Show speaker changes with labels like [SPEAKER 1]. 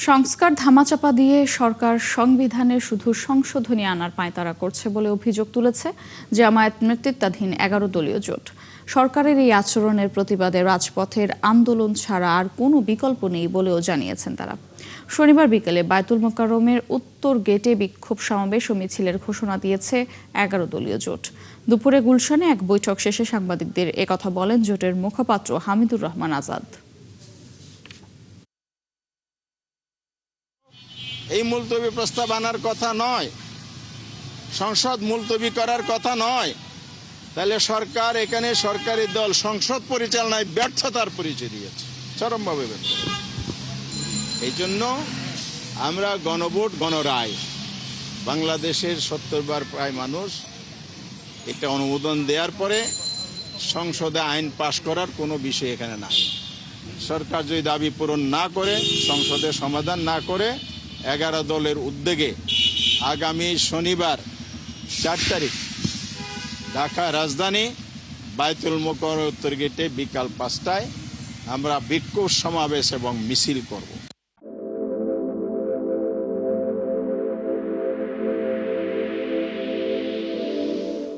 [SPEAKER 1] সংস্কার ধামাচাপা দিয়ে সরকার সংবিধানে শুধু সংশোধনী আনার পাঁয়তারা করছে বলে অভিযোগ তুলেছে জামায়াত নেতৃত্বাধীন ১১ দলীয় জোট। সরকারের এই আচরণের প্রতিবাদে রাজপথের আন্দোলন ছাড়া আর কোনো বিকল্প নেই বলেও জানিয়েছেন তারা। শনিবার বিকেলে বায়তুল মোকাররমের উত্তর গেটে বিক্ষোভ সমাবেশ ও মিছিলের ঘোষণা দিয়েছে ১১ দলীয় জোট। দুপুরে গুলশানে এক বৈঠক শেষে সাংবাদিকদের একথা বলেন জোটের মুখপাত্র হামিদুর রহমান আজাদ।
[SPEAKER 2] এই মুলতবি প্রস্তাব আনার কথা নয়, সংসদ মুলতবি করার কথা নয়, তাহলে সরকার এখানে সরকারি দল সংসদ পরিচালনায় ব্যর্থতার পরিচয় দিয়েছে, চরমভাবে ব্যর্থ। এই জন্য আমরা গণভোট গণরায়, বাংলাদেশের ৭০ প্রায় মানুষ এটা অনুমোদন দেওয়ার পরে সংসদে আইন পাশ করার কোনো বিষয় এখানে নাই। সরকার যদি দাবি পূরণ না করে, সংসদে সমাধান না করে, ১১ দলের উদ্যোগে আগামী শনিবার ৪ তারিখ ঢাকা রাজধানী বায়তুল মোকাররম উত্তর গেটে বিকাল ৫টায় আমরা বিক্ষোভ সমাবেশ এবং মিছিল করব।